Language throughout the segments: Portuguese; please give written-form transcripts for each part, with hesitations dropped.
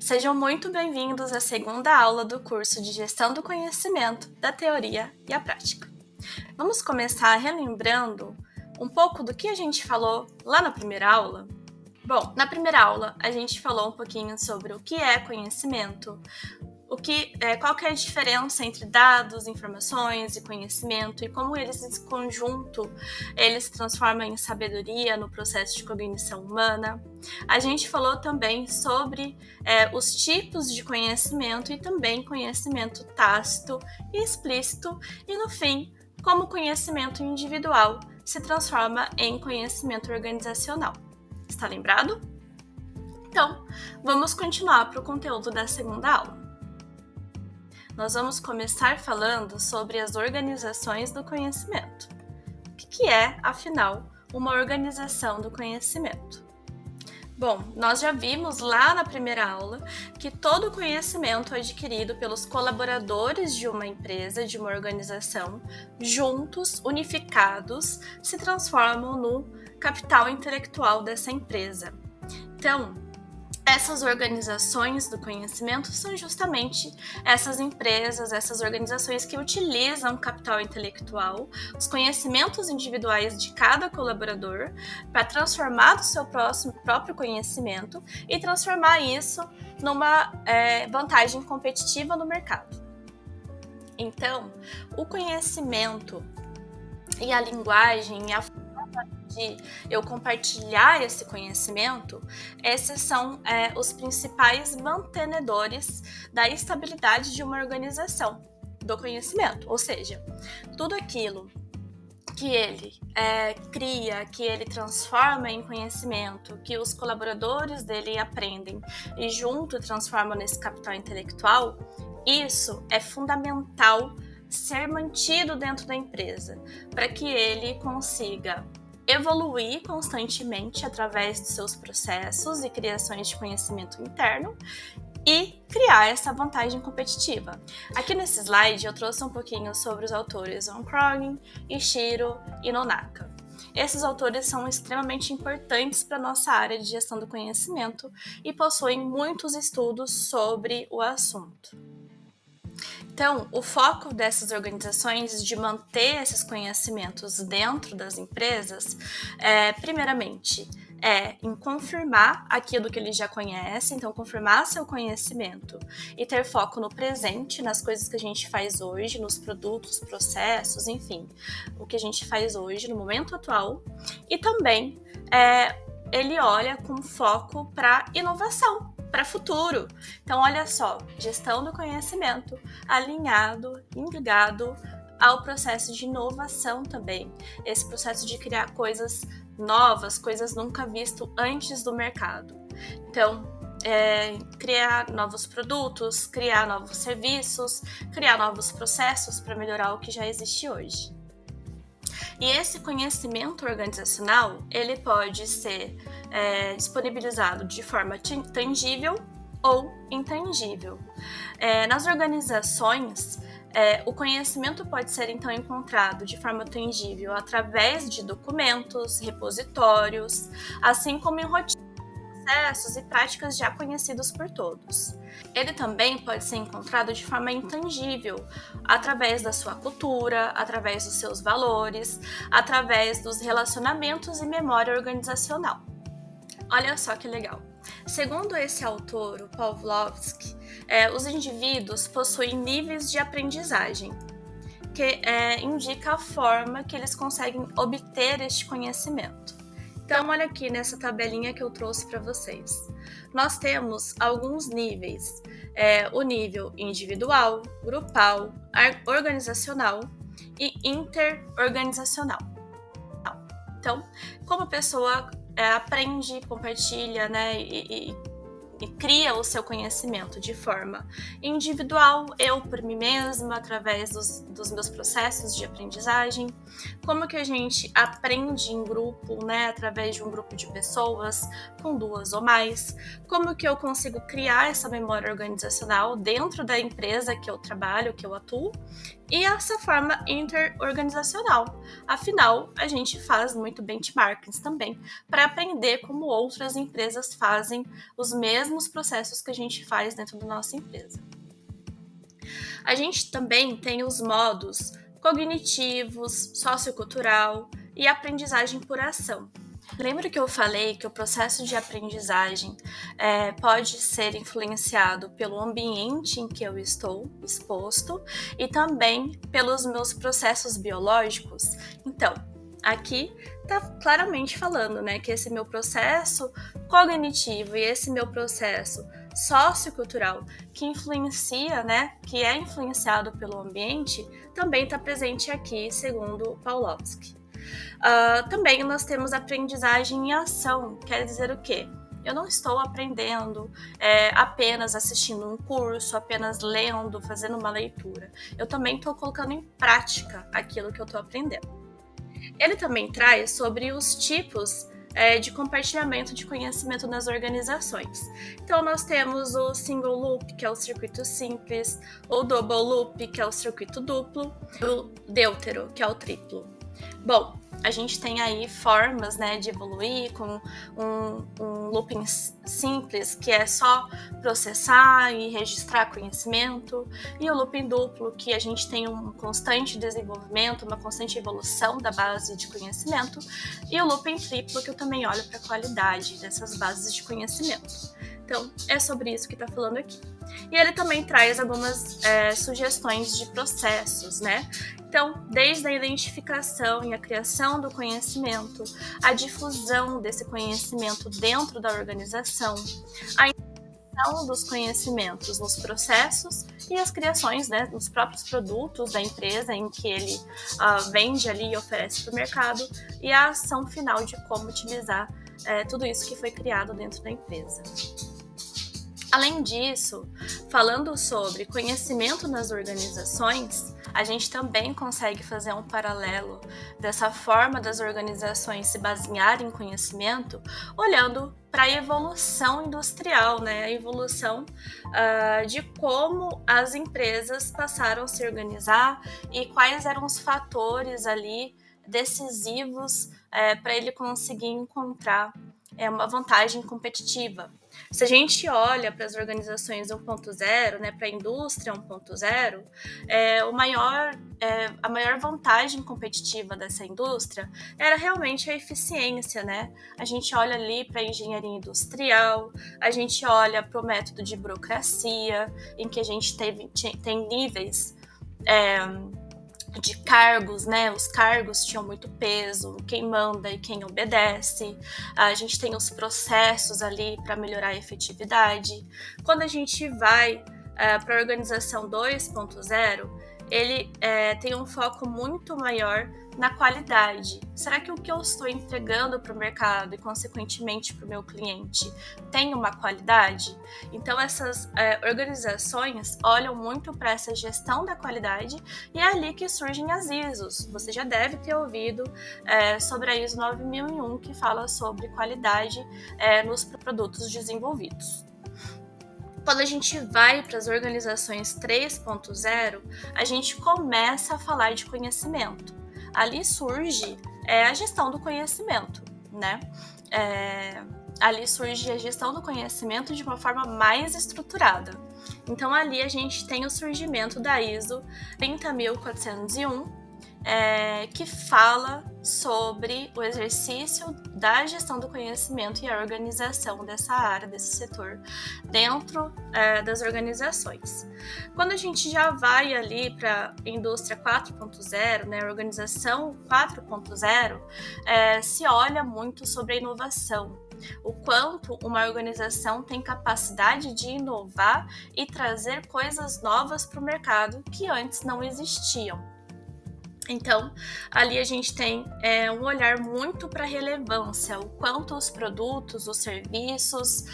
Sejam muito bem-vindos à segunda aula do curso de Gestão do Conhecimento, da Teoria e a Prática. Vamos começar relembrando um pouco do que a gente falou lá na primeira aula? Bom, na primeira aula a gente falou um pouquinho sobre o que é conhecimento, qual que é a diferença entre dados, informações e conhecimento e como eles, em conjunto, eles se transformam em sabedoria no processo de cognição humana. A gente falou também sobre os tipos de conhecimento e também conhecimento tácito e explícito e, no fim, como o conhecimento individual se transforma em conhecimento organizacional. Está lembrado? Então, vamos continuar para o conteúdo da segunda aula. Nós vamos começar falando sobre as organizações do conhecimento. O que é, afinal, uma organização do conhecimento? Bom, nós já vimos lá na primeira aula que todo conhecimento adquirido pelos colaboradores de uma empresa, de uma organização, juntos, unificados, se transformam no capital intelectual dessa empresa. Então, essas organizações do conhecimento são justamente essas empresas, essas organizações que utilizam capital intelectual, os conhecimentos individuais de cada colaborador, para transformar o seu próprio conhecimento e transformar isso numa vantagem competitiva no mercado. Então, o conhecimento e a linguagem e a de eu compartilhar esse conhecimento, esses são os principais mantenedores da estabilidade de uma organização do conhecimento, ou seja, tudo aquilo que ele cria, que ele transforma em conhecimento, que os colaboradores dele aprendem e junto transformam nesse capital intelectual, isso é fundamental ser mantido dentro da empresa, para que ele consiga evoluir constantemente através dos seus processos e criações de conhecimento interno e criar essa vantagem competitiva. Aqui nesse slide eu trouxe um pouquinho sobre os autores Von Krogh, Ishiro e Nonaka. Esses autores são extremamente importantes para a nossa área de gestão do conhecimento e possuem muitos estudos sobre o assunto. Então, o foco dessas organizações de manter esses conhecimentos dentro das empresas, primeiramente, em confirmar aquilo que eles já conhecem, então confirmar seu conhecimento e ter foco no presente, nas coisas que a gente faz hoje, nos produtos, processos, enfim, o que a gente faz hoje, no momento atual, e também ele olha com foco para inovação, para futuro. Então, olha só, gestão do conhecimento alinhado, ligado ao processo de inovação também. Esse processo de criar coisas novas, coisas nunca vistas antes do mercado. Então, criar novos produtos, criar novos serviços, criar novos processos para melhorar o que já existe hoje. E esse conhecimento organizacional, ele pode ser disponibilizado de forma tangível ou intangível. Nas organizações, o conhecimento pode ser então encontrado de forma tangível através de documentos, repositórios, assim como em rotinas, processos e práticas já conhecidos por todos. Ele também pode ser encontrado de forma intangível, através da sua cultura, através dos seus valores, através dos relacionamentos e memória organizacional. Olha só que legal. Segundo esse autor, o Pawlowski, os indivíduos possuem níveis de aprendizagem, que indica a forma que eles conseguem obter este conhecimento. Então, olha aqui nessa tabelinha que eu trouxe para vocês. Nós temos alguns níveis, o nível individual, grupal, organizacional e interorganizacional. Então, como a pessoa aprende, compartilha, né, e cria o seu conhecimento de forma individual, eu por mim mesma, através dos meus processos de aprendizagem, como que a gente aprende em grupo, né, através de um grupo de pessoas, com 2 ou mais, como que eu consigo criar essa memória organizacional dentro da empresa que eu trabalho, que eu atuo, e essa forma interorganizacional. Afinal, a gente faz muito benchmarkings também para aprender como outras empresas fazem os mesmos mesmos processos que a gente faz dentro da nossa empresa. A gente também tem os modos cognitivos, sociocultural e aprendizagem por ação. Lembra que eu falei que o processo de aprendizagem pode ser influenciado pelo ambiente em que eu estou exposto e também pelos meus processos biológicos? Então, aqui está claramente falando, né, que esse meu processo cognitivo e esse meu processo sociocultural que influencia, né, que é influenciado pelo ambiente, também está presente aqui, segundo Pawlowski. Também nós temos aprendizagem em ação, quer dizer o quê? Eu não estou aprendendo apenas assistindo um curso, apenas lendo, fazendo uma leitura. Eu também estou colocando em prática aquilo que eu estou aprendendo. Ele também traz sobre os tipos de compartilhamento de conhecimento nas organizações. Então, nós temos o single loop, que é o circuito simples, o double loop, que é o circuito duplo, e o deutero, que é o triplo. Bom, a gente tem aí formas, né, de evoluir com um looping simples, que é só processar e registrar conhecimento, e o looping duplo, que a gente tem um constante desenvolvimento, uma constante evolução da base de conhecimento, e o looping triplo, que eu também olho para a qualidade dessas bases de conhecimento. Então, é sobre isso que está falando aqui. E ele também traz algumas sugestões de processos, né? Então, desde a identificação e a criação do conhecimento, a difusão desse conhecimento dentro da organização, a inserção dos conhecimentos nos processos e as criações, né, dos próprios produtos da empresa em que ele vende ali e oferece para o mercado, e a ação final de como utilizar tudo isso que foi criado dentro da empresa. Além disso, falando sobre conhecimento nas organizações, a gente também consegue fazer um paralelo dessa forma das organizações se basearem em conhecimento, olhando para a evolução industrial, né? A evolução de como as empresas passaram a se organizar e quais eram os fatores ali decisivos para ele conseguir encontrar uma vantagem competitiva. Se a gente olha para as organizações 1.0, né, para a indústria 1.0, a maior vantagem competitiva dessa indústria era realmente a eficiência, né? A gente olha ali para a engenharia industrial, a gente olha para o método de burocracia, em que a gente tem níveis de cargos, né? Os cargos tinham muito peso, quem manda e quem obedece. A gente tem os processos ali para melhorar a efetividade. Quando a gente vai para a organização 2.0, ele tem um foco muito maior na qualidade. Será que o que eu estou entregando para o mercado e, consequentemente, para o meu cliente tem uma qualidade? Então, essas organizações olham muito para essa gestão da qualidade e é ali que surgem as ISOs. Você já deve ter ouvido sobre a ISO 9001, que fala sobre qualidade nos produtos desenvolvidos. Quando a gente vai para as organizações 3.0, a gente começa a falar de conhecimento. Ali surge a gestão do conhecimento, né? Ali surge a gestão do conhecimento de uma forma mais estruturada. Então, ali a gente tem o surgimento da ISO 30401, que fala sobre o exercício da gestão do conhecimento e a organização dessa área, desse setor, dentro das organizações. Quando a gente já vai ali para a indústria 4.0, né, a organização 4.0, se olha muito sobre a inovação, o quanto uma organização tem capacidade de inovar e trazer coisas novas para o mercado que antes não existiam. Então, ali a gente tem um olhar muito para a relevância, o quanto os produtos, os serviços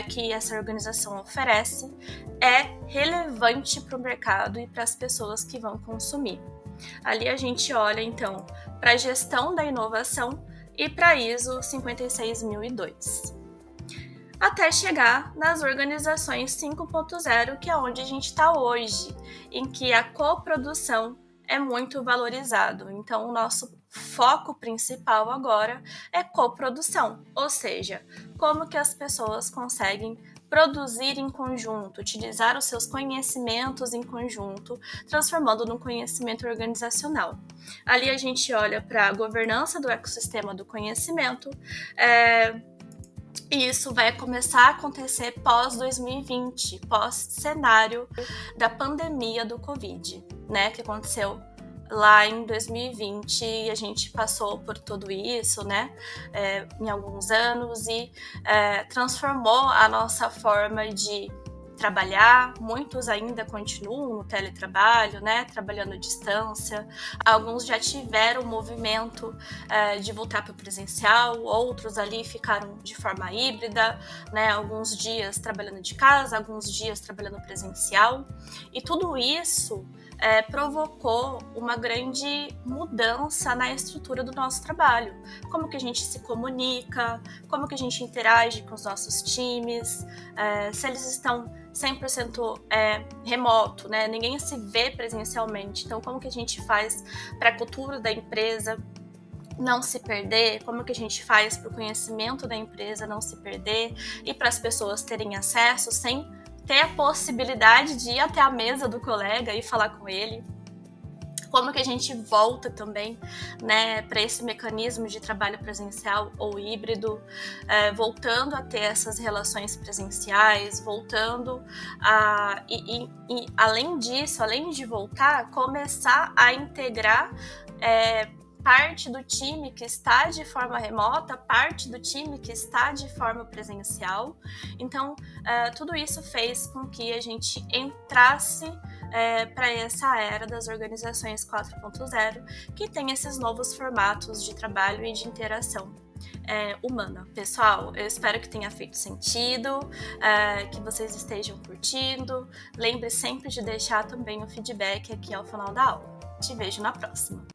que essa organização oferece é relevante para o mercado e para as pessoas que vão consumir. Ali a gente olha, então, para a gestão da inovação e para a ISO 56002. Até chegar nas organizações 5.0, que é onde a gente está hoje, em que a coprodução é muito valorizado. Então, o nosso foco principal agora é coprodução, ou seja, como que as pessoas conseguem produzir em conjunto, utilizar os seus conhecimentos em conjunto, transformando num conhecimento organizacional. Ali a gente olha para a governança do ecossistema do conhecimento, e isso vai começar a acontecer pós-2020, pós-cenário da pandemia do Covid, né, que aconteceu lá em 2020 e a gente passou por tudo isso, né, em alguns anos e transformou a nossa forma de trabalhar. Muitos ainda continuam no teletrabalho, né, trabalhando à distância. Alguns já tiveram o movimento de voltar para o presencial, outros ali ficaram de forma híbrida, né, alguns dias trabalhando de casa, alguns dias trabalhando presencial. E tudo isso provocou uma grande mudança na estrutura do nosso trabalho. Como que a gente se comunica, como que a gente interage com os nossos times, se eles estão 100% remoto, né? Ninguém se vê presencialmente. Então, como que a gente faz para a cultura da empresa não se perder, como que a gente faz para o conhecimento da empresa não se perder e para as pessoas terem acesso sem ter a possibilidade de ir até a mesa do colega e falar com ele. Como que a gente volta também, né, para esse mecanismo de trabalho presencial ou híbrido, voltando a ter essas relações presenciais, voltando a... E além disso, além de voltar, começar a integrar parte do time que está de forma remota, parte do time que está de forma presencial. Então, tudo isso fez com que a gente entrasse para essa era das organizações 4.0, que tem esses novos formatos de trabalho e de interação humana. Pessoal, eu espero que tenha feito sentido, que vocês estejam curtindo. Lembre sempre de deixar também o feedback aqui ao final da aula. Te vejo na próxima!